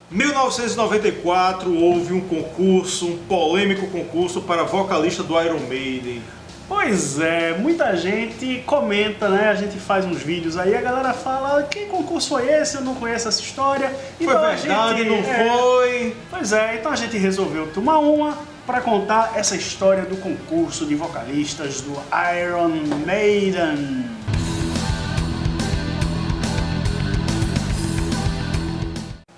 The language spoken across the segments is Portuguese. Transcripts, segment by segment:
1994 houve um concurso, um polêmico concurso para vocalista do Iron Maiden. Pois é, muita gente comenta, né? A gente faz uns vídeos aí, a galera fala: que concurso foi esse? Eu não conheço essa história. Foi verdade, não foi? Pois é, então a gente resolveu tomar uma para contar essa história do concurso de vocalistas do Iron Maiden.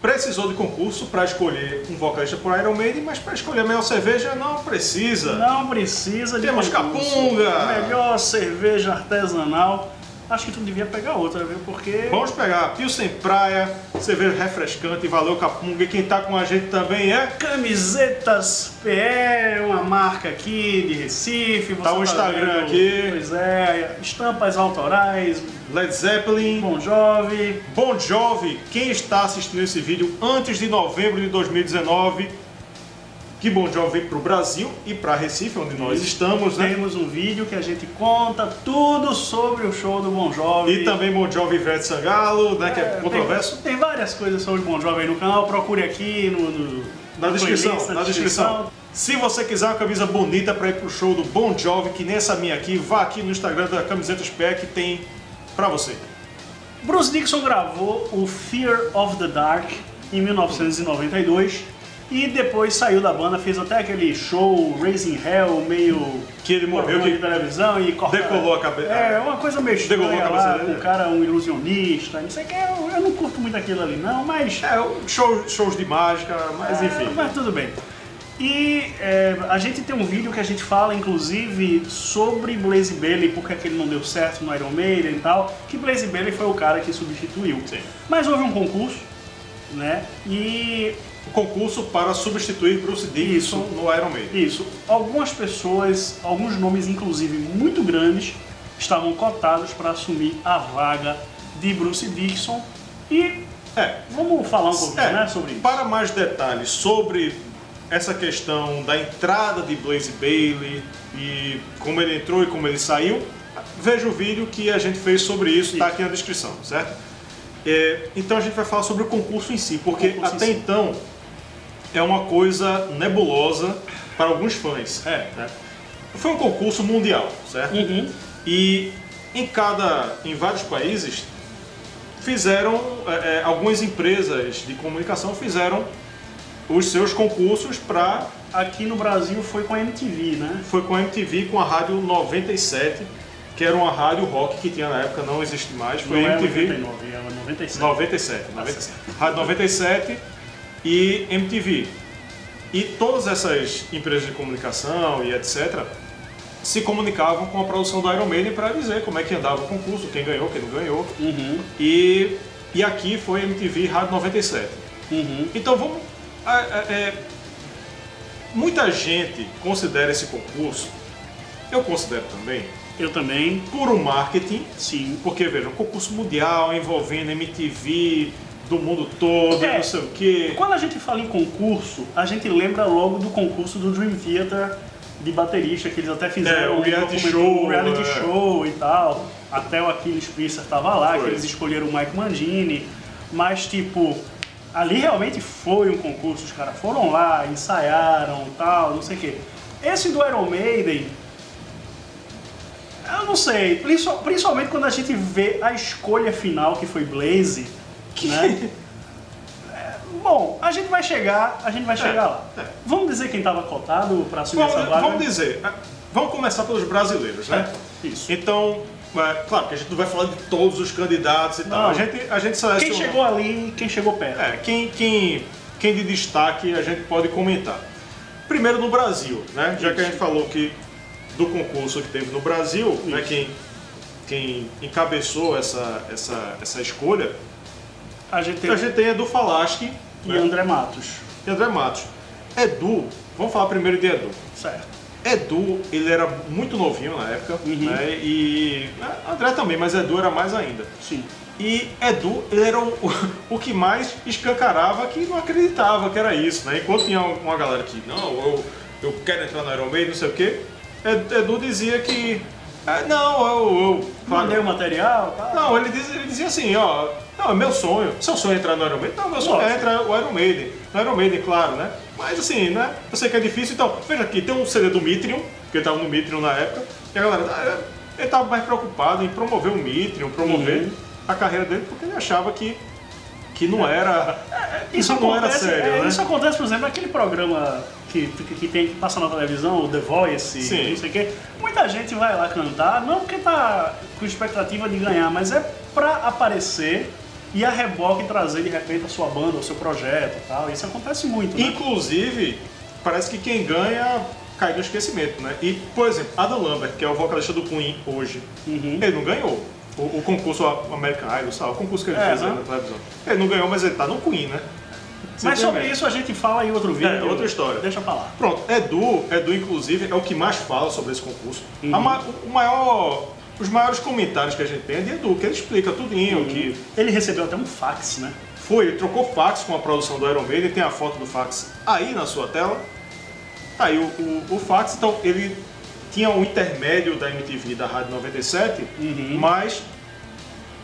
Precisou de concurso para escolher um vocalista para o Iron Maiden, mas para escolher a melhor cerveja não precisa. Não precisa de Temos concurso. Capunga! Melhor cerveja artesanal. Acho que tu devia pegar outra, viu? Porque... Vamos pegar Pilsen Praia, cerveja refrescante, valeu Capunga. E quem tá com a gente também é... Camisetas PE, uma marca aqui de Recife. Você Tá o Instagram vendo, aqui. Pois é, estampas autorais, Led Zeppelin, Bon Jovi. Bon Jovi. Quem está assistindo esse vídeo antes de novembro de 2019, que Bon Jovi veio para o Brasil e para Recife, onde nós estamos, né? Temos um vídeo que a gente conta tudo sobre o show do Bon Jovi. E também Bon Jovi e Ivete Sangalo, né? Que é controverso. Tem várias coisas sobre o Bon Jovi aí no canal, procure aqui Na descrição. Se você quiser uma camisa bonita para ir pro show do Bon Jovi, que nem essa minha aqui, vá aqui no Instagram da Camisetas PE que tem para você. Bruce Dickinson gravou o Fear of the Dark em 1992 e depois saiu da banda, fez até aquele show Raising Hell, meio que ele morreu de televisão e decolou a cabeça. É, uma coisa meio estranha lá, dele. com o cara, um ilusionista, não sei o que, eu não curto muito aquilo ali não, mas... Shows de mágica, mas enfim. Mas tudo bem. E a gente tem um vídeo que a gente fala, inclusive, sobre Blaze Bayley, porque que ele não deu certo no Iron Maiden e tal, que Blaze Bayley foi o cara que substituiu. Sim. Mas houve um concurso, né, e... O concurso para substituir Bruce Dickinson no Iron Maiden. Isso. Algumas pessoas, alguns nomes, inclusive, muito grandes, estavam cotados para assumir a vaga de Bruce Dickinson. E vamos falar um pouquinho, né, sobre isso. Para mais detalhes sobre essa questão da entrada de Blaze Bayley e como ele entrou e como ele saiu, veja o vídeo que a gente fez sobre isso, está aqui na descrição, certo? Então a gente vai falar sobre o concurso em si, porque até então é uma coisa nebulosa para alguns fãs. Né? Foi um concurso mundial, certo? E em vários países fizeram, algumas empresas de comunicação fizeram os seus concursos para... Aqui no Brasil foi com a MTV, né? Foi com a MTV, com a Rádio 97, que era uma rádio rock que tinha na época, não existe mais. Foi não MTV. 99, era 97. 97. Rádio 97 e MTV. E todas essas empresas de comunicação e etc. se comunicavam com a produção do Iron Maiden para dizer como é que andava o concurso, quem ganhou, quem não ganhou. E aqui foi MTV Rádio 97. Então vamos... muita gente considera esse concurso, eu considero também, eu também, puro marketing. Sim. Porque, veja, um concurso mundial envolvendo MTV do mundo todo, não sei o quê. Quando a gente fala em concurso, a gente lembra logo do concurso do Dream Theater de baterista, que eles até fizeram um reality show e tal. Até o Achilles Piecer estava lá, Foi. que eles escolheram o Mike Mangini. Mas, tipo, ali realmente foi um concurso, os caras foram lá, ensaiaram e tal, não sei o quê. Esse do Iron Maiden... Eu não sei, principalmente quando a gente vê a escolha final, que foi Blaze, né? Bom, a gente vai chegar lá. Vamos dizer quem estava cotado para assumir essa vaga? Vamos começar pelos brasileiros, né? Isso. Então, claro que a gente não vai falar de todos os candidatos e tal. A gente seleciona... Quem chegou ali, quem chegou perto. Quem de destaque a gente pode comentar. Primeiro no Brasil, né? Já que a gente falou que do concurso que teve no Brasil, né, quem encabeçou essa escolha, a gente tem Edu Falaschi e André Matos. Edu, vamos falar primeiro de Edu. Certo. Edu, ele era muito novinho na época, né, e André também, mas Edu era mais ainda. Sim. E Edu, ele era o que mais escancarava que não acreditava que era isso, né? Enquanto tinha uma galera que, não, eu quero entrar no Iron Maiden, não sei o quê, Edu dizia que, não, eu mandei o material, tá? Não, ele dizia assim, ó, Não, é meu sonho. Seu sonho é entrar no Iron Maiden? Não, meu sonho é entrar no Iron Maiden. No Iron Maiden, claro, né? Mas assim, né? Eu sei que é difícil, então, veja aqui, tem um CD do Mithril, que ele tava no Mithril na época, e a galera, ele tava mais preocupado em promover o Mithril, promover a carreira dele, porque ele achava que não era. Isso não acontece, era sério, né? Isso acontece, por exemplo, naquele programa que passa na televisão, o The Voice, Sim. não sei o quê. Muita gente vai lá cantar, não porque tá com expectativa de ganhar, mas é pra aparecer e a reboque trazer de repente a sua banda, o seu projeto e tal. Isso acontece muito, né? Inclusive, parece que quem ganha cai no esquecimento, né? E, por exemplo, Adam Lambert, que é o vocalista do Queen hoje, ele não ganhou o concurso American Idol, sabe? O concurso que ele fez aí na televisão. Ele não ganhou, mas ele tá no Queen, né? Mas sobre isso a gente fala em outro vídeo. É, outra história. Deixa pra lá. Pronto, Edu, inclusive, é o que mais fala sobre esse concurso. Os maiores comentários que a gente tem é de Edu, que ele explica tudinho. Que Ele recebeu até um fax, né? ele trocou fax com a produção do Iron Maiden, tem a foto do fax aí na sua tela. Tá aí o fax, então ele tinha um intermédio da MTV, da Rádio 97, mas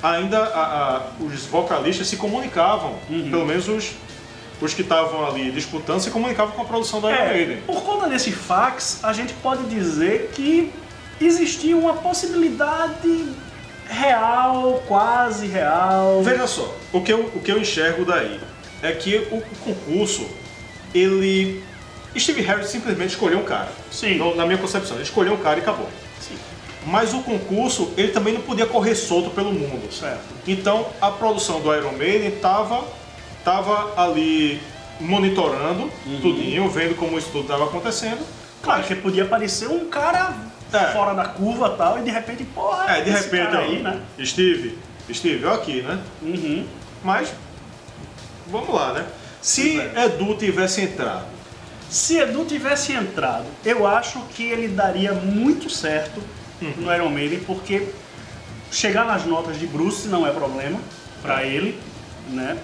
ainda os vocalistas se comunicavam, pelo menos os que estavam ali disputando se comunicavam com a produção da Iron Maiden. Por conta desse fax, a gente pode dizer que existia uma possibilidade real, quase real. Veja só, o que eu enxergo daí é que o concurso, Steve Harris simplesmente escolheu um cara. Sim. Na minha concepção, ele escolheu um cara e acabou. Sim. Mas o concurso, ele também não podia correr solto pelo mundo. Certo. Então, a produção do Iron Maiden estava ali monitorando tudinho, vendo como isso tudo estava acontecendo. Claro que podia aparecer um cara fora da curva e tal, e de repente, porra, De esse repente, cara aí, né? Steve, eu aqui, né? Mas, vamos lá, né? Se Edu tivesse entrado, Se Edu tivesse entrado, eu acho que ele daria muito certo no Iron Maiden, porque chegar nas notas de Bruce não é problema pra ele, né?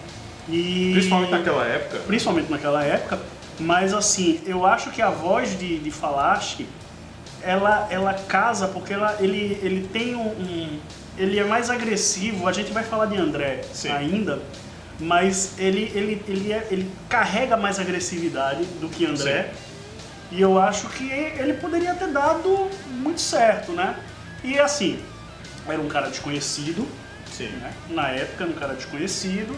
E principalmente naquela época, mas assim, eu acho que a voz de Falache, ela casa porque ele tem ele é mais agressivo. A gente vai falar de André ainda, mas ele carrega mais agressividade do que André. Sim. E eu acho que ele poderia ter dado muito certo, né? E assim, era um cara desconhecido, né? Na época, um cara desconhecido.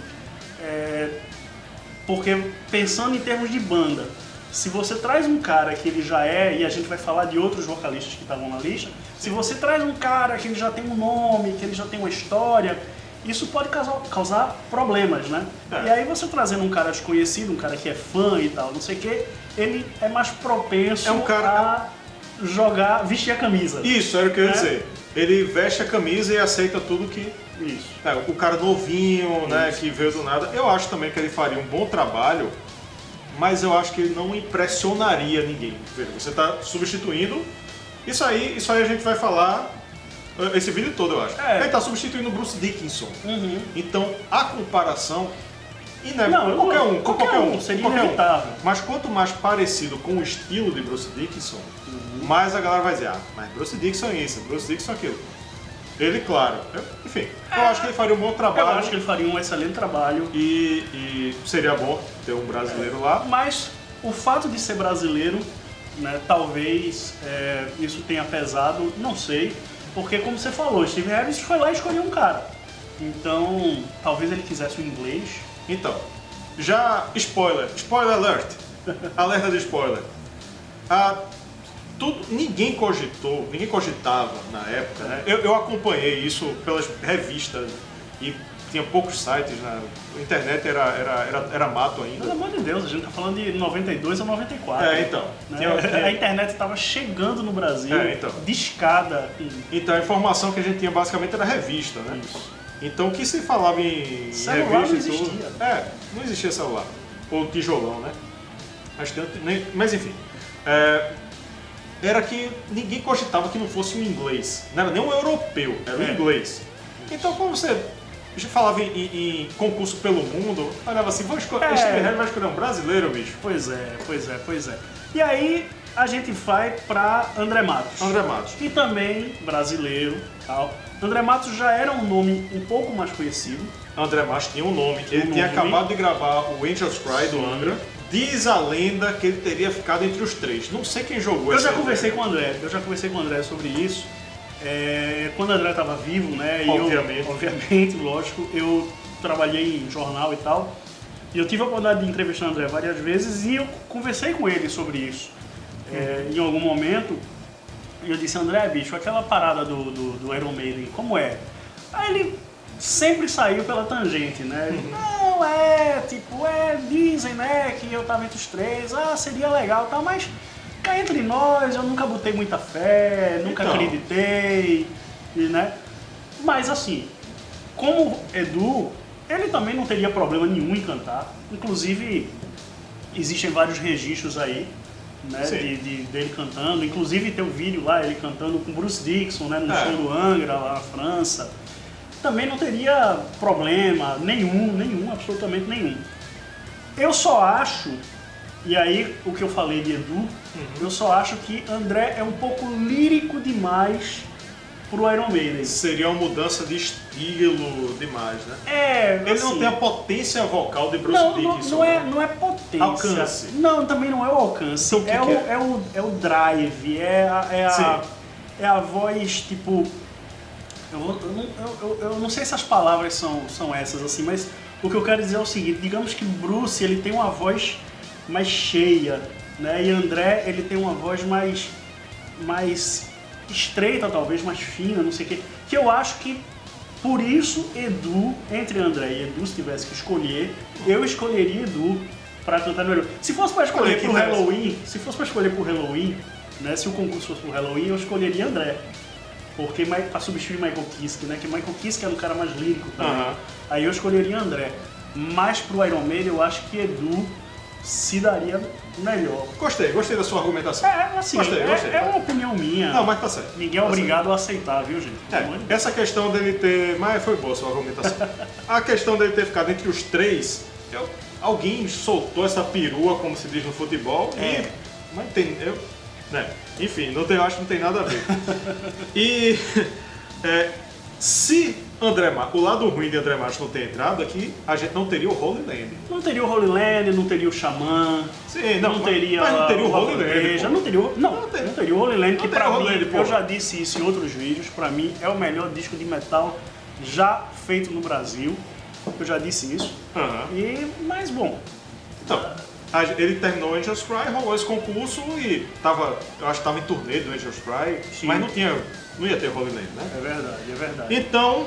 Porque pensando em termos de banda, se você traz um cara que ele já e a gente vai falar de outros vocalistas que estavam na lista, se você traz um cara que ele já tem um nome, que ele já tem uma história, isso pode causar problemas, né? E aí você trazendo um cara desconhecido, um cara que é fã e tal, não sei o quê, ele é mais propenso a vestir a camisa. Isso, era o que eu ia dizer. Ele veste a camisa e aceita tudo que... Isso. O cara novinho, né, que veio do nada. Eu acho também que ele faria um bom trabalho, mas eu acho que ele não impressionaria ninguém. Você está substituindo... Isso aí a gente vai falar esse vídeo todo, eu acho. Ele está substituindo o Bruce Dickinson. Então, a comparação... Qualquer um, seria inevitável. Mas quanto mais parecido com o estilo de Bruce Dickinson, mais a galera vai dizer, mas Bruce Dickinson é isso, Bruce Dickinson é aquilo. Ele, claro, enfim, eu acho que ele faria um bom trabalho. Eu acho que ele faria um excelente trabalho. E seria bom ter um brasileiro lá. Mas o fato de ser brasileiro, né, talvez isso tenha pesado, não sei. Porque como você falou, Steve Harris foi lá e escolheu um cara. Então, talvez ele quisesse o inglês. Então, spoiler alert, alerta de spoiler. Ninguém cogitava na época, né? Eu acompanhei isso pelas revistas e tinha poucos sites, na internet era mato ainda. Pelo amor de Deus, a gente tá falando de 92 a 94. Então. Né? A internet estava chegando no Brasil, discada. Então a informação que a gente tinha basicamente era revista, né? Isso. Então o que se falava em celular revista não existia. Não existia celular. Ou tijolão, né? Mas enfim. Era que ninguém cogitava que não fosse um inglês. Não era nem um europeu, era um inglês. Então quando você falava em concurso pelo mundo, olhava assim, Steve Harris vai escolher um brasileiro, bicho. Pois é. E aí a gente vai pra André Matos. E também brasileiro, tal. André Matos já era um nome um pouco mais conhecido, André Matos tinha um nome, ele tinha acabado de gravar o Angels Cry do Angra. Diz a lenda que ele teria ficado entre os 3. Não sei quem jogou essa. Eu já conversei com o André sobre isso. Quando o André estava vivo, né? Obviamente, lógico, eu trabalhei em jornal e tal. E eu tive a oportunidade de entrevistar o André várias vezes e eu conversei com ele sobre isso. Em algum momento, eu disse, André, bicho, aquela parada do Iron Maiden, como é? Aí ele sempre saiu pela tangente, né? Não, dizem, né, que eu tava entre os 3, seria legal e tal, mas cá entre nós eu nunca botei muita fé, nunca acreditei, né? Mas assim, como Edu, ele também não teria problema nenhum em cantar, inclusive existem vários registros aí, né, dele cantando, inclusive tem um vídeo lá, ele cantando com Bruce Dickinson, né, no show do Angra, lá na França. Também não teria problema nenhum, absolutamente nenhum. Eu só acho, e aí o que eu falei de Edu, eu só acho que André é um pouco lírico demais pro Iron Maiden. Seria uma mudança de estilo demais, né? Ele assim, não tem a potência vocal de Bruce Dickinson. Não é potência. Alcance. Não, também não é o alcance. Então, é o drive, é a voz, tipo... Eu não sei se as palavras são essas, assim, mas o que eu quero dizer é o seguinte, digamos que Bruce, ele tem uma voz mais cheia, né, e André, ele tem uma voz mais estreita, talvez, mais fina, não sei o quê, que eu acho que, por isso, Edu, entre André e Edu, se tivesse que escolher, eu escolheria Edu pra cantar no Halloween. Se fosse pra escolher pro Halloween, né, se o concurso fosse pro Halloween, eu escolheria André. Porque para substituir Michael Kiske, né? Que Michael Kiske era um cara mais lírico também. Aí eu escolheria André. Mas pro Iron Maiden eu acho que Edu se daria melhor. Gostei da sua argumentação. Gostei. É uma opinião minha. Não, mas tá certo. Ninguém é obrigado a aceitar, viu, gente? Essa questão dele ter... Mas foi boa a sua argumentação. A questão dele ter ficado entre os 3, alguém soltou essa perua, como se diz no futebol, mas tem... Enfim, eu acho que não tem nada a ver. E se o lado ruim de André Matos não ter entrado aqui, a gente não teria o Holy Land. Não teria o Holy Land, não teria o Xamã. Sim, não teria o Holy Land. Não teria o Holy Land, que pra mim, eu já disse isso em outros vídeos, pra mim é o melhor disco de metal já feito no Brasil. Eu já disse isso. Mas bom. Então, ele terminou o Angels Cry, rolou esse concurso e eu acho que estava em turnê do Angels Cry, mas não ia ter Holy Land, né? É verdade. Então,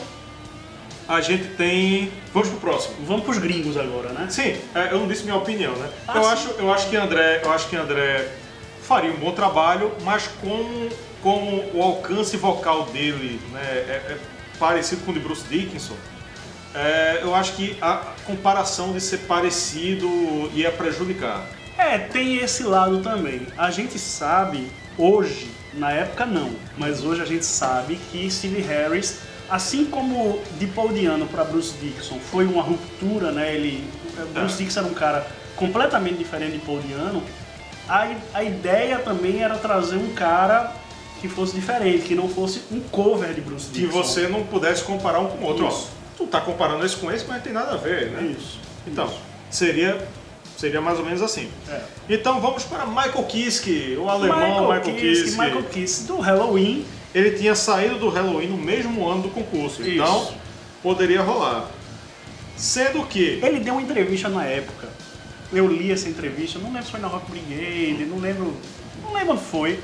a gente tem... Vamos pro próximo. Vamos pros gringos agora, né? Sim, eu não disse minha opinião, né? Eu acho que André faria um bom trabalho, mas como o alcance vocal dele, né, é parecido com o de Bruce Dickinson, eu acho que a comparação de ser parecido ia prejudicar. Tem esse lado também. A gente sabe, hoje, na época não, mas hoje a gente sabe que Steve Harris, assim como de Paul Di'Anno para Bruce Dickinson, foi uma ruptura, né? Bruce Dickinson era um cara completamente diferente de Paul Di'Anno. A ideia também era trazer um cara que fosse diferente, que não fosse um cover de Bruce Dickinson. Que você não pudesse comparar um com o outro. Isso. Tu tá comparando esse com esse, mas não tem nada a ver, né? Isso. Então, seria mais ou menos assim. Então vamos para Michael Kiske, o alemão Michael Kiske. Do Halloween. Ele tinha saído do Halloween no mesmo ano do concurso, Isso. então poderia rolar. Sendo que... Ele deu uma entrevista na época. Eu li essa entrevista, não lembro se foi na Rock Brigade, não lembro onde foi.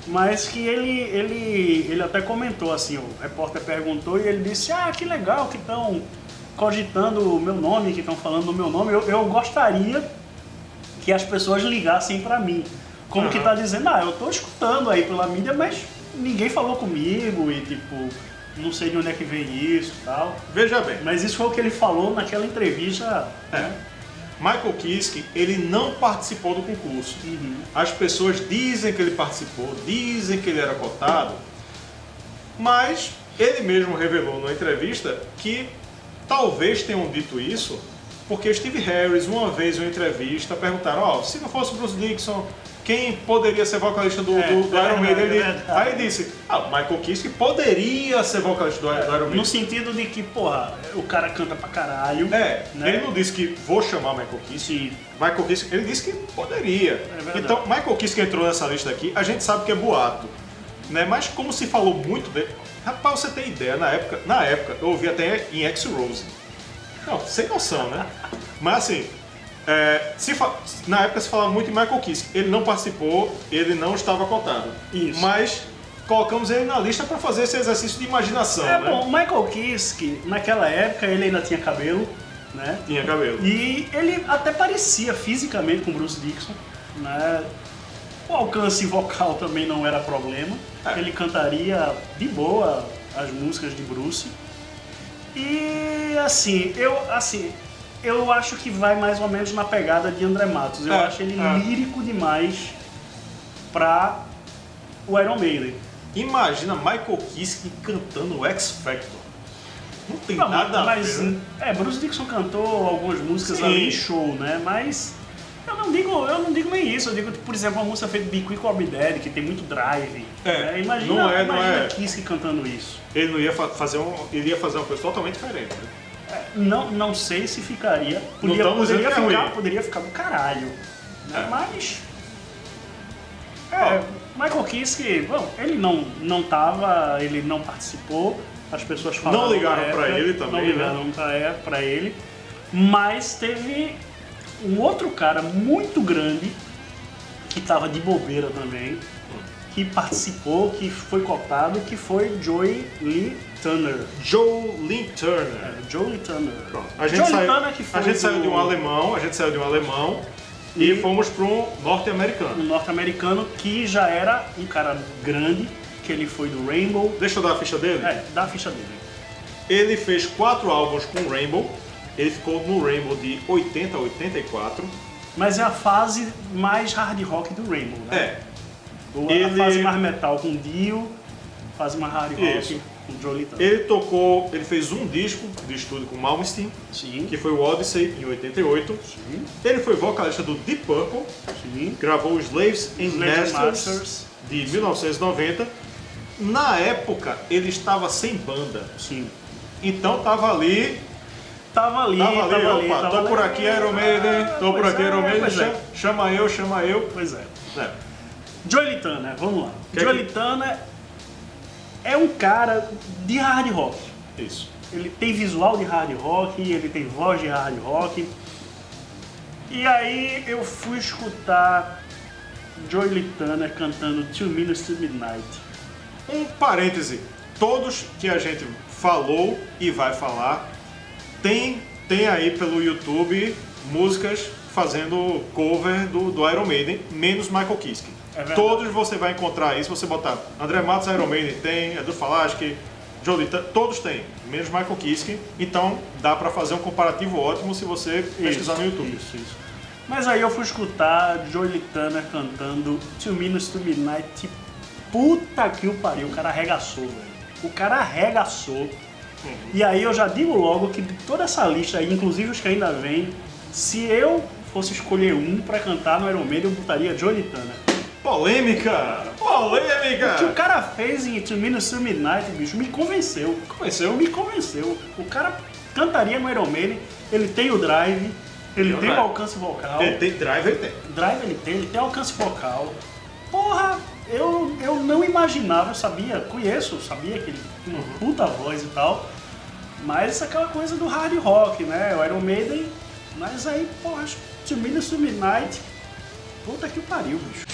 Mas que ele até comentou assim, o repórter perguntou e ele disse, que legal que estão cogitando o meu nome, que estão falando do meu nome. Eu gostaria que as pessoas ligassem pra mim. Como que tá dizendo, eu tô escutando aí pela mídia, mas ninguém falou comigo e tipo, não sei de onde é que vem isso e tal. Veja bem. Mas isso foi o que ele falou naquela entrevista. Né? Michael Kiske, ele não participou do concurso. As pessoas dizem que ele participou, dizem que ele era cotado, mas ele mesmo revelou numa entrevista que talvez tenham dito isso porque Steve Harris, uma vez em uma entrevista, perguntaram, se não fosse o Bruce Dickinson, quem poderia ser vocalista do Iron Maiden? Aí disse, Michael Kiske poderia ser vocalista do Iron Maiden. No sentido de que, porra, o cara canta pra caralho. Né? Ele não disse que vou chamar Michael Kiske. Michael Kiske, ele disse que poderia. Então, Michael Kiske entrou nessa lista aqui, a gente sabe que é boato. Né? Mas como se falou muito dele... Rapaz, você tem ideia, na época eu ouvi até em X-Rose. Não, sem noção, né? Mas assim... na época se falava muito em Michael Kiske. Ele não participou, ele não estava cotado. Isso. Mas colocamos ele na lista para fazer esse exercício de imaginação. Né? Bom, o Michael Kiske, naquela época, ele ainda tinha cabelo, né? Tinha cabelo. E ele até parecia fisicamente com o Bruce Dickinson, né? O alcance vocal também não era problema. Ele cantaria de boa as músicas de Bruce. E eu acho que vai mais ou menos na pegada de André Matos. Eu acho ele lírico demais pra o Iron Maiden. Imagina Michael Kiske cantando o X Factor. Não tem nada a ver. Né? Bruce Dickinson cantou algumas músicas ali em show, né? Mas eu não digo nem isso. Eu digo, por exemplo, uma música feita de Be Quick or Be Dead, que tem muito drive. Né? Imagina Kiske cantando isso. Ele não ia fazer ele ia fazer uma coisa totalmente diferente. Né? Não sei se ficaria. Poderia ficar do caralho. Né? Mas. Michael Kiske, bom, ele não tava, ele não participou. As pessoas falaram. Não ligaram pra ele também. Não ligaram pra ele. Mas teve um outro cara muito grande que tava de bobeira também, que participou, que foi cotado, que foi Joey Lee Turner. Joe Lee Turner. Joe Lee Turner. Pronto. A gente saiu de um alemão e fomos para um norte-americano. Um norte-americano que já era um cara grande, que ele foi do Rainbow. Deixa eu dar a ficha dele? Dá a ficha dele. Ele fez 4 álbuns com o Rainbow. Ele ficou no Rainbow de 80 a 84. Mas é a fase mais hard rock do Rainbow, né? A fase mais metal com Dio, fase mais hard rock com Joey Turner. Ele fez um disco de estúdio com Malmsteen, Sim. que foi o Odyssey, em 88. Sim. Ele foi vocalista do Deep Purple, Sim. gravou Slaves and Masters, de 1990. Na época, ele estava sem banda. Sim. Então tava ali. Opa, tô por aqui, Iron Maiden, chama eu. Pois é. Joey Turner, vamos lá. Joey Turner é um cara de hard rock. Isso. Ele tem visual de hard rock, ele tem voz de hard rock. E aí eu fui escutar Joey Turner cantando 2 Minutes to Midnight. Um parêntese, todos que a gente falou e vai falar, tem aí pelo YouTube músicas fazendo cover do Iron Maiden, menos Michael Kiske. Todos você vai encontrar isso, se você botar André Matos, Iron Maiden tem, Edu Falaschi, Joey Turner, todos têm, menos Michael Kiske. Então dá pra fazer um comparativo ótimo se você pesquisar no YouTube. Isso. Mas aí eu fui escutar Joey Turner cantando 2 Minutes to Midnight. Puta que o pariu, o cara arregaçou, velho. O cara arregaçou. E aí eu já digo logo que de toda essa lista aí, inclusive os que ainda vêm, se eu fosse escolher um pra cantar no Iron Maiden, eu botaria Joey Turner. Polêmica! O que o cara fez em 2 Minutes to Midnight, bicho, me convenceu. Me convenceu. O cara cantaria no Iron Maiden, ele tem o drive, ele tem o alcance vocal. Ele tem drive, ele tem. Ele tem alcance vocal. Porra, eu não imaginava, eu sabia que ele tinha uma puta voz e tal, mas aquela coisa do hard rock, né? O Iron Maiden, mas aí, porra, 2 Minutes to Midnight, puta que pariu, bicho.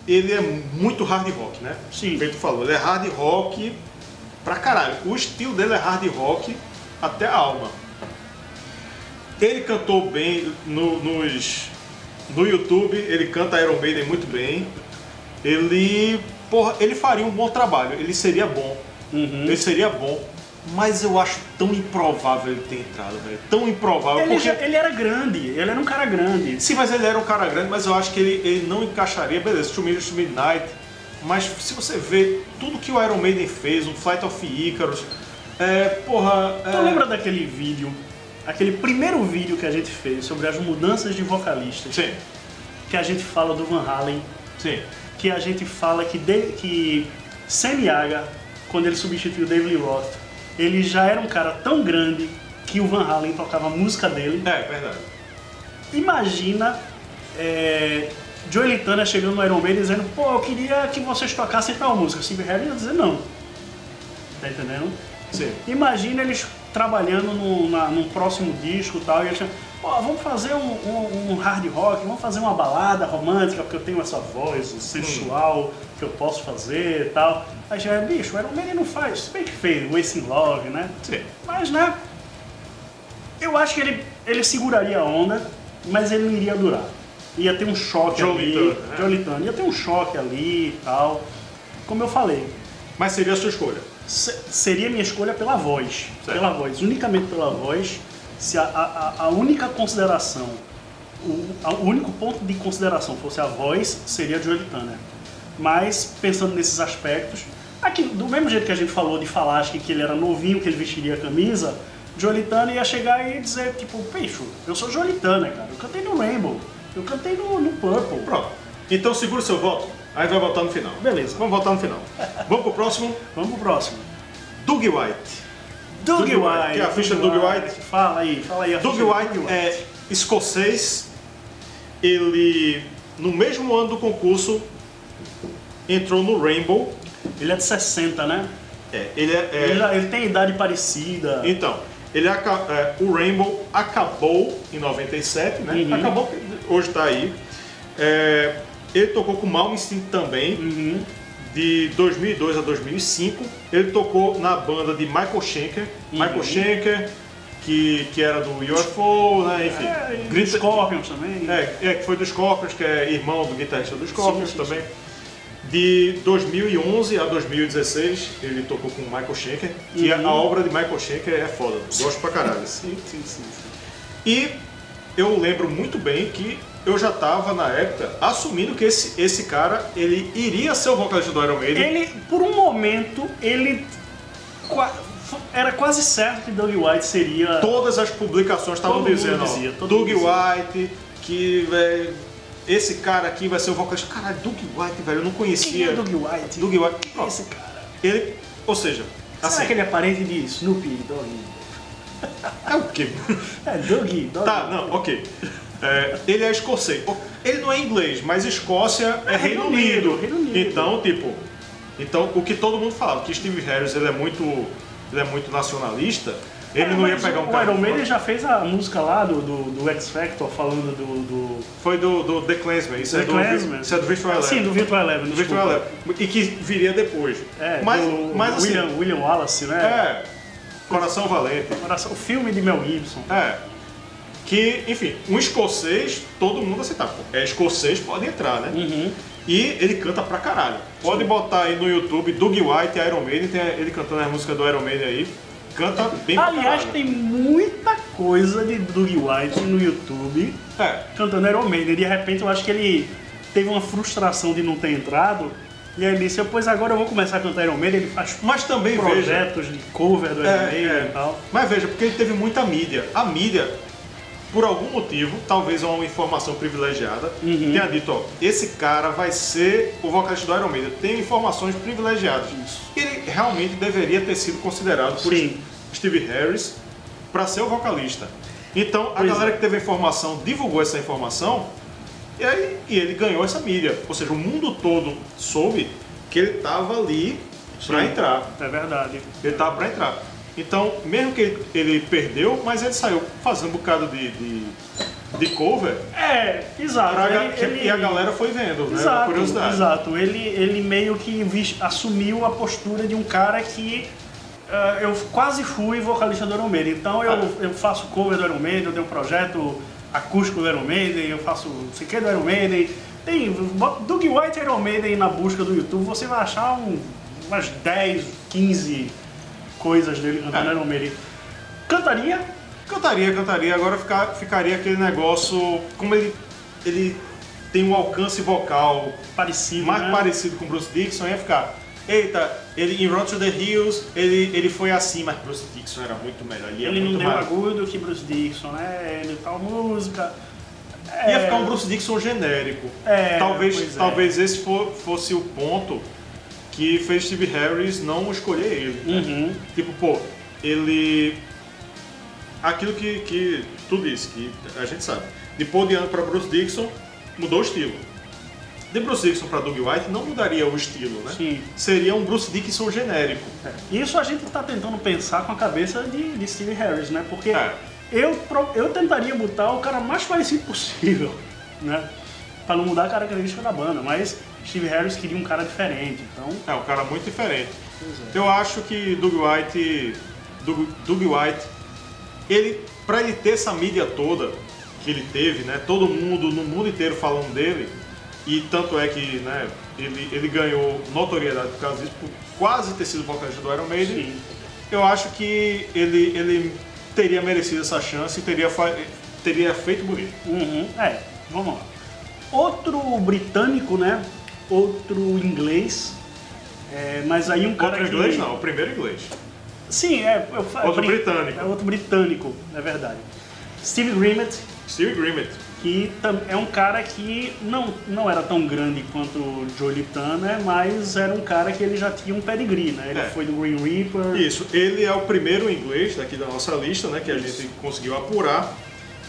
Ele é muito hard rock, né? Sim. Feito falou, ele é hard rock pra caralho. O estilo dele é hard rock até a alma. Ele cantou bem no YouTube, ele canta Iron Maiden muito bem. Ele faria um bom trabalho, ele seria bom. Ele seria bom. Mas eu acho tão improvável ele ter entrado, velho. Tão improvável. Ele era grande, ele era um cara grande. Sim, mas ele era um cara grande, mas eu acho que ele não encaixaria, beleza, To Midnight. Mas se você vê tudo que o Iron Maiden fez, o Flight of Icarus, Tu lembra daquele vídeo, aquele primeiro vídeo que a gente fez sobre as mudanças de vocalistas? Sim. Que a gente fala do Van Halen. Sim. Que a gente fala que Sammy Hagar, quando ele substituiu David Lee Roth, ele já era um cara tão grande que o Van Halen tocava a música dele. É, verdade. Imagina Joey Lantana chegando no Iron Maiden dizendo: pô, eu queria que vocês tocassem tal música. Steve Harris ia dizer não. Tá entendendo? Sim. Imagina eles trabalhando num próximo disco e tal, e eles pô, vamos fazer um hard rock, vamos fazer uma balada romântica, porque eu tenho essa voz sensual que eu posso fazer e tal. Aí já bicho, o Iron Maiden não faz, se bem que fez Wasting Love, né? Sim. Mas, né, eu acho que ele seguraria a onda, mas ele não iria durar. Ia ter um choque ali, Joey Lantana, ia ter um choque ali e tal, como eu falei. Mas seria a sua escolha? Seria minha escolha pela voz, unicamente pela voz. Se a única consideração, o único ponto de consideração fosse a voz, seria Joey Lantana. Mas, pensando nesses aspectos, aqui, do mesmo jeito que a gente falou de Falaschi, que ele era novinho, que ele vestiria a camisa, Joey Lantana ia chegar e dizer, tipo, bicho, eu sou Joey Lantana, cara, eu cantei no Rainbow, eu cantei no Purple. Pronto. Então segura o seu voto, aí vai votar no final. Beleza. Vamos votar no final. Vamos pro próximo? Vamos pro próximo. Doug White. Doug White. Que é a ficha do Doug White. Fala aí a Doug ficha White do Doug é escocês. Ele, no mesmo ano do concurso, entrou no Rainbow. Ele é de 60, né? Ele tem idade parecida. Então, o Rainbow acabou em 97, né? Uhum. Acabou, hoje tá aí. Ele tocou com Malmsteen também. Uhum. De 2002 a 2005, ele tocou na banda de Michael Schenker. Michael Schenker, que era do UFO, né? Enfim. Do Scorpions também. Que foi do Scorpions, que é irmão do guitarrista do Scorpions sim, também. De 2011 a 2016, ele tocou com Michael Schenker, que a obra de Michael Schenker é foda, gosto pra caralho. Sim. E eu lembro muito bem que eu já estava na época assumindo que esse cara ele iria ser o vocalista do Iron Maiden. Ele, por um momento, era quase certo que Doug White seria. Todas as publicações estavam dizendo, Doug White, que esse cara aqui vai ser o vocalista. Caralho, Doug White, velho, eu não conhecia. Quem é Doug White? Doug White. Quem é esse cara? Ele, ou seja, será que ele é parente de Snoopy Dogg? É o quê? É Doug. Tá, não, ok. Ele é escocês. Ele não é inglês, mas Escócia é Reino Unido. Então, o que todo mundo fala, que Steve Harris ele é muito nacionalista, ele não ia pegar um cara. O Iron Maiden já fez a música lá do X Factor falando do. Foi do The Clansman, isso é do Virtual Eleven. Sim, do Virtual Eleven. Do Virtual Eleven. E que viria depois. Mas assim, William Wallace, né? Coração Valente. O filme de Mel Gibson. Que, enfim, um escocês, todo mundo aceita. É escocês, pode entrar, né? Uhum. E ele canta pra caralho. Pode botar aí no YouTube, Doug White e Iron Maiden, tem ele cantando as músicas do Iron Maiden aí. Canta bem pra caralho. Aliás, tem muita coisa de Doug White no YouTube cantando Iron Maiden. De repente, eu acho que ele teve uma frustração de não ter entrado. E aí ele disse, pois agora eu vou começar a cantar Iron Maiden. Ele faz projetos de cover do Iron Maiden e tal. Mas veja, porque ele teve muita mídia. A mídia, por algum motivo, talvez uma informação privilegiada, tenha dito, esse cara vai ser o vocalista do Iron Maiden. Tem informações privilegiadas. Isso. Ele realmente deveria ter sido considerado por Steve Harris para ser o vocalista. Então, a galera que teve a informação divulgou essa informação e ele ganhou essa mídia. Ou seja, o mundo todo soube que ele estava ali para entrar. É verdade. Ele estava para entrar. Então, mesmo que ele perdeu, mas ele saiu fazendo um bocado de cover. Exato. E a galera foi vendo, né? Exato, Curiosidade. Exato. Ele meio que assumiu a postura de um cara que eu quase fui vocalista do Iron Maiden. Então eu faço cover do Iron Maiden, eu tenho um projeto acústico do Iron Maiden, eu faço CQ do Iron Maiden. Tem Doug White e Iron Maiden na busca do YouTube, você vai achar umas 10, 15 coisas dele cantando Iron Maiden. Cantaria? Cantaria. Agora ficaria aquele negócio, como ele tem um alcance vocal Parecido, mais né? parecido com o Bruce Dickinson, ia ficar... Eita, ele em Run to the Hills, ele foi assim, mas Bruce Dickinson era muito melhor. Ele não muito deu mais... agudo que Bruce Dickinson, né? Ele tal música. Ia ficar um Bruce Dickinson genérico. Talvez esse fosse o ponto que fez Steve Harris não escolher ele. Né? Tipo, pô, ele... Aquilo que tu disse, que a gente sabe. De Paul Diano para Bruce Dickinson, mudou o estilo. De Bruce Dickinson para Doug White não mudaria o estilo, né? Sim. Seria um Bruce Dickinson genérico. Isso a gente está tentando pensar com a cabeça de Steve Harris, né? Porque eu tentaria botar o cara mais parecido possível, né? Para não mudar a característica da banda, mas Steve Harris queria um cara diferente, então... um cara muito diferente. Eu acho que Doug White, para ele ter essa mídia toda que ele teve, né? Todo mundo, no mundo inteiro falando dele, e tanto é que, né, ele ganhou notoriedade por causa disso, por quase ter sido vocalista do Iron Maiden. Sim. Eu acho que ele teria merecido essa chance e teria feito bonito. Vamos lá. Outro britânico, né? Outro inglês, mas aí um cara Outro inglês não, o primeiro inglês. Sim, britânico. É outro britânico, é verdade. Steve Grimmett, que é um cara que não era tão grande quanto o Joey Turner, mas era um cara que ele já tinha um pedigree, né? Ele foi do Green Reaper. Isso, ele é o primeiro inglês daqui da nossa lista, né, que a gente conseguiu apurar.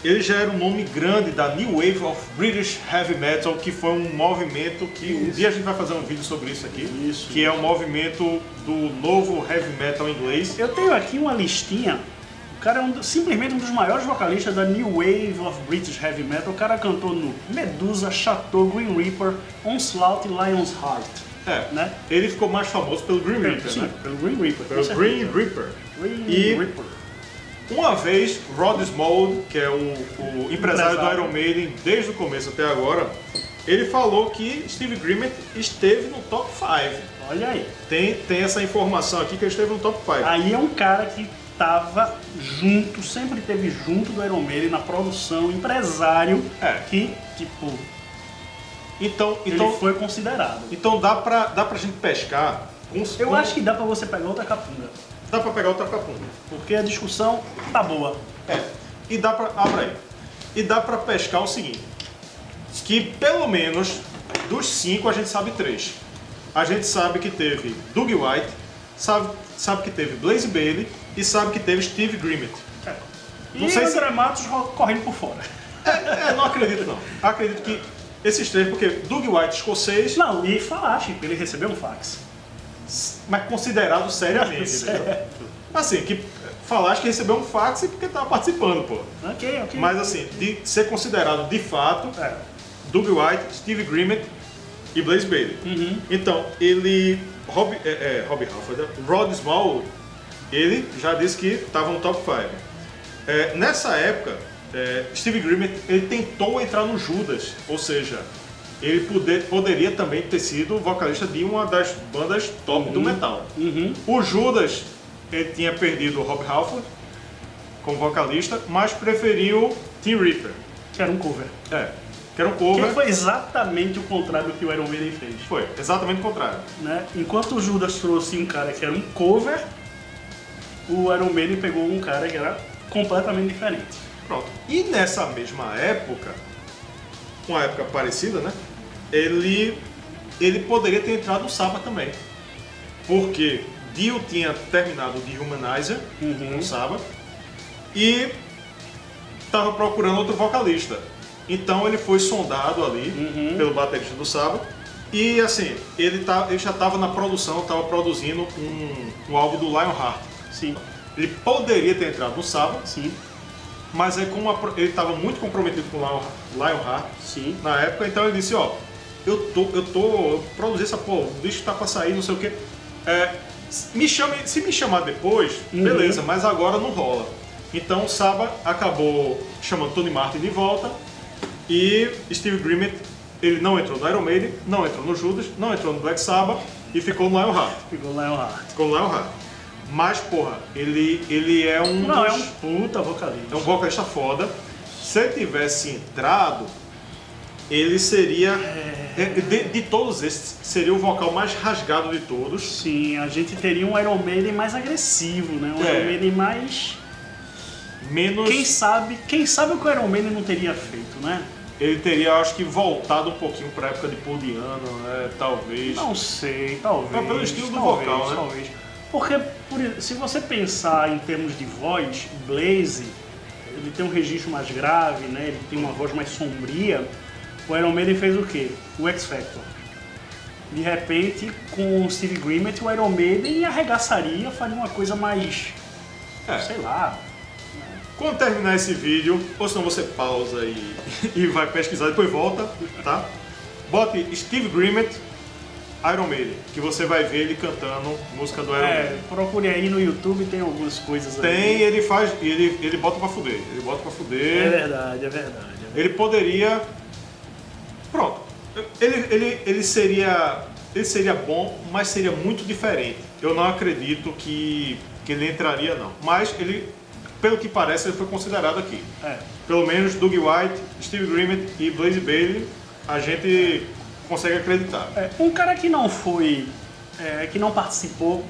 Ele já era um nome grande da New Wave of British Heavy Metal, que foi um movimento que um dia a gente vai fazer um vídeo sobre isso aqui, que é o movimento do novo heavy metal inglês. Eu tenho aqui uma listinha. O cara é simplesmente um dos maiores vocalistas da New Wave of British Heavy Metal. O cara cantou no Medusa, Chateau, Green Reaper, Onslaught e Lion's Heart. Né? Ele ficou mais famoso pelo Green Reaper, sim, né? Pelo Green Reaper. Pelo Green Reaper. Uma vez, Rod Small, que é o empresário do Iron Maiden desde o começo até agora, ele falou que Steve Grimmett esteve no top 5. Olha aí. Tem essa informação aqui que ele esteve no top 5. Aí é um cara que estava junto, sempre esteve junto do Iron Maiden na produção, empresário, que, tipo... Então, ele foi considerado. Então dá pra gente pescar... Eu acho que dá pra você pegar outra capunga. Dá pra pegar outra capunga. Porque a discussão tá boa. E dá pra... Abra aí. E dá pra pescar o seguinte. Que pelo menos dos 5 a gente sabe 3. A gente sabe que teve Doug White, sabe que teve Blaze Bayley e sabe que teve Steve Grimmett. Não sei se... Matos correndo por fora. Não acredito não. Acredito que esses 3, porque Doug White escocês... Não, e falaste, ele recebeu um fax. Mas considerado seriamente, entendeu? Assim, que falaste que recebeu um fax porque estava participando, pô. Ok. Mas assim, de ser considerado de fato, Doug White, Steve Grimmett e Blaze Bayley. Então, Rob Halford, Rod Small, ele já disse que estava no top 5. Nessa época, Steve Grimmett, ele tentou entrar no Judas, ou seja, ele poderia também ter sido vocalista de uma das bandas top do metal. O Judas, ele tinha perdido o Rob Halford como vocalista, mas preferiu Tim Reaper. Que era um cover. Que era um cover. Que foi exatamente o contrário do que o Iron Maiden fez. Foi, exatamente o contrário. Né? Enquanto o Judas trouxe um cara que era um cover, o Iron Maiden pegou um cara que era completamente diferente. Pronto. E nessa mesma época, uma época parecida, né? Ele poderia ter entrado no Sabbath também. Porque Dio tinha terminado de Humanizer no Sabbath e estava procurando outro vocalista. Então ele foi sondado ali pelo baterista do Sabbath e assim, ele já estava na produção, estava produzindo um álbum do Lionheart. Sim. Ele poderia ter entrado no Sabbath. Sim. Mas aí como ele estava muito comprometido com o Lionheart na época, então ele disse, eu produzi essa porra, o disco tá pra sair, não sei o que. Se me chamar depois, beleza, mas agora não rola. Então o Sabbath acabou chamando Tony Martin de volta e Steve Grimmett, ele não entrou no Iron Maiden, não entrou no Judas, não entrou no Black Sabbath e ficou no Lionheart. Ficou no Lionheart. Mas, porra, ele é um... Não, é um puta vocalista. É um vocalista foda. Se ele tivesse entrado, ele seria... De todos esses, seria o vocal mais rasgado de todos. Sim, a gente teria um Iron Maiden mais agressivo, né? Um Iron Maiden mais... Menos... Quem sabe o que o Iron Maiden não teria feito, né? Ele teria, acho que, voltado um pouquinho pra época de Paul Diano, né? Talvez. Não sei, talvez. Mas pelo estilo do talvez, vocal, né? Talvez. Porque, se você pensar em termos de voz, Blaze, ele tem um registro mais grave, né? Ele tem uma voz mais sombria. O Iron Maiden fez o quê? O X Factor. De repente, com o Steve Grimmett, o Iron Maiden arregaçaria, faria uma coisa mais... sei lá... Quando terminar esse vídeo, ou senão você pausa e vai pesquisar, depois volta, tá? Bote Steve Grimmett, Iron Maiden, que você vai ver ele cantando música do Iron Maiden. Procure aí no YouTube, tem algumas coisas aí. Tem, ele bota pra fuder, ele bota pra fuder. É verdade. Ele poderia... Pronto. Ele seria bom, mas seria muito diferente. Eu não acredito que ele entraria, não. Mas ele... Pelo que parece, ele foi considerado aqui. Pelo menos Doug White, Steve Grimmett e Blaze Bayley, a gente consegue acreditar. Um cara que não foi, que não participou,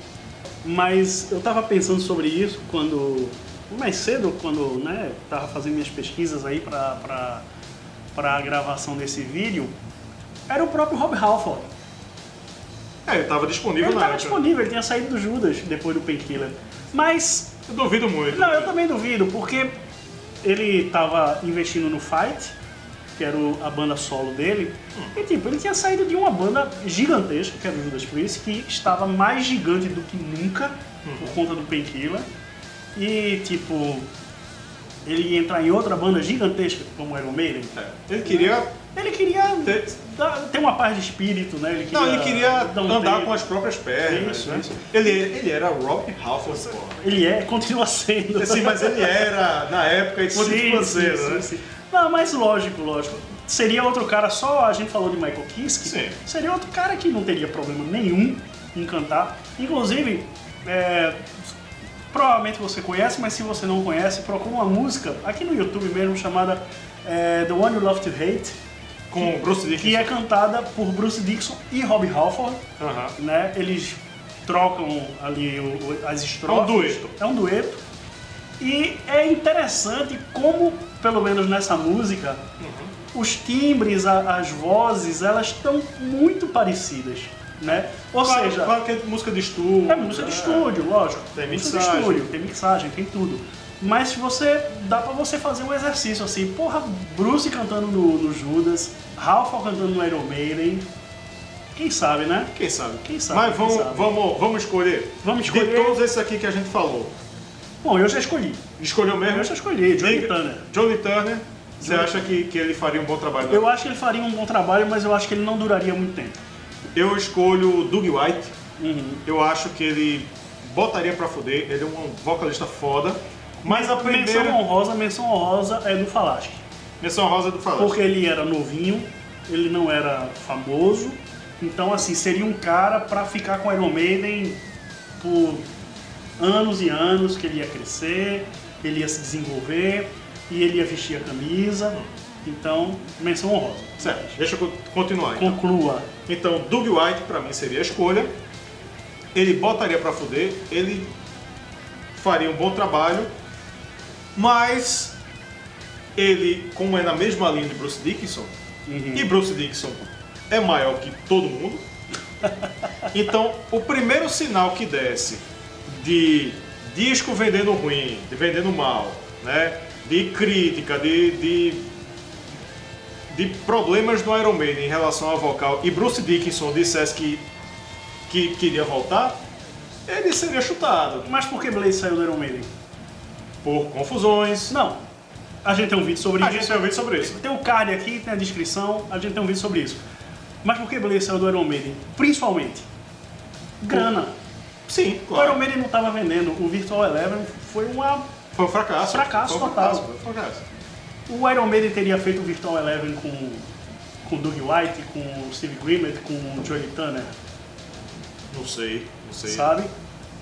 mas eu tava pensando sobre isso mais cedo, quando tava fazendo minhas pesquisas aí para a gravação desse vídeo, era o próprio Rob Halford. Ele estava disponível Ele na estava época. disponível, ele tinha saído do Judas depois do Painkiller. Mas... Eu duvido muito. Não, eu também duvido, porque ele estava investindo no Fight, que era a banda solo dele, e tipo, ele tinha saído de uma banda gigantesca, que era o Judas Priest, que estava mais gigante do que nunca, por conta do Painkiller, e tipo, ele ia entrar em outra banda gigantesca, como Iron Maiden. Ele queria ter uma paz de espírito, né? Ele queria dar um andar tempo. com as próprias pernas. Isso, né? isso. Ele era Rob Halford, pô. Ele continua sendo. Sim, mas ele era na época e continua sendo, né? Sim. Não, mas lógico. Seria outro cara, só a gente falou de Michael Kiske, Sim. seria outro cara que não teria problema nenhum em cantar. Inclusive, provavelmente você conhece, mas se você não conhece, procura uma música aqui no YouTube mesmo chamada The One You Love to Hate, Com Bruce Dickinson. que é cantada por Bruce Dickinson e Rob Halford. Né? Eles trocam ali as estrofes. É um dueto. É um dueto. E é interessante como, pelo menos nessa música, os timbres, as vozes, elas estão muito parecidas. Né? Ou seja... Claro que é música de estúdio. É música de estúdio, lógico. Tem música mixagem. de estúdio, tem mixagem, tem tudo. Mas dá pra você fazer um exercício assim, porra, Bruce cantando no Judas, Halford cantando no Iron Maiden, quem sabe, né? Quem sabe? Mas vamos escolher. Vamos escolher. De todos esses aqui que a gente falou. Bom, eu já escolhi. Escolheu mesmo? Eu já escolhi, Johnny Turner. Johnny Turner, você acha que ele faria um bom trabalho? Eu acho que ele faria um bom trabalho, mas eu acho que ele não duraria muito tempo. Eu escolho Doug White. Eu acho que ele botaria pra fuder, ele é um vocalista foda. Mas a primeira... Menção honrosa é do Falaschi. Menção rosa do Falaschi. Porque ele era novinho, ele não era famoso, então assim, seria um cara pra ficar com Iron Maiden por anos e anos, que ele ia crescer, ele ia se desenvolver e ele ia vestir a camisa. Então, menção honrosa. Certo, deixa eu continuar. Então. Conclua. Então, Doug White pra mim seria a escolha. Ele botaria pra fuder, ele faria um bom trabalho, mas ele, como é na mesma linha de Bruce Dickinson, e Bruce Dickinson é maior que todo mundo, então o primeiro sinal que desce de disco vendendo ruim, de vendendo mal, né, de crítica, de problemas do Iron Maiden em relação ao vocal, e Bruce Dickinson dissesse que queria voltar, ele seria chutado. Mas por que Blaze saiu do Iron Maiden? Por confusões. Não. A gente tem um vídeo sobre A isso. gente tem um vídeo sobre isso. Tem o card aqui, tem a descrição, a gente tem um vídeo sobre isso. Mas por que Blaze saiu do Iron Maiden? Principalmente, grana. Sim, O claro. Iron Maiden não estava vendendo. O Virtual Eleven foi Foi um fracasso. Fracasso Foi um total. fracasso, foi um fracasso. O Iron Maiden teria feito o Virtual Eleven com o Doug White, com o Steve Grimmett, com o Johnny Turner, Não sei. sabe?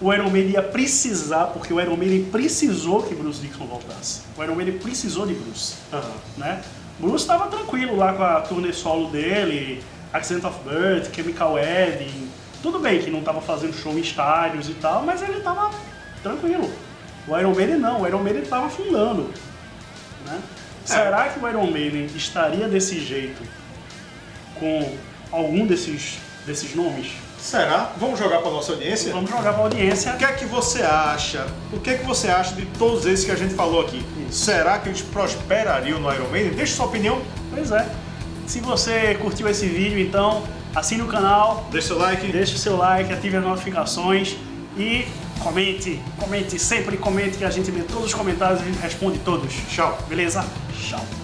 o Iron Maiden ia precisar, porque o Iron Maiden precisou que Bruce Dickinson voltasse. O Iron Maiden precisou de Bruce. Né? Bruce estava tranquilo lá com a turnê solo dele, Accent of Birth, Chemical Wedding. Tudo bem que não estava fazendo show em estádios e tal, mas ele estava tranquilo. O Iron Maiden não, o Iron Maiden estava afundando. Né? Será que o Iron Maiden estaria desse jeito com algum desses nomes? Será? Vamos jogar para nossa audiência? Vamos jogar para a audiência. O que é que você acha? O que é que você acha de todos esses que a gente falou aqui? Será que eles prosperariam no Iron Maiden? Deixe sua opinião. Pois é. Se você curtiu esse vídeo, então assine o canal, deixe seu like, ative as notificações e comente, sempre comente, que a gente lê todos os comentários e responde todos. Tchau. Beleza? Tchau.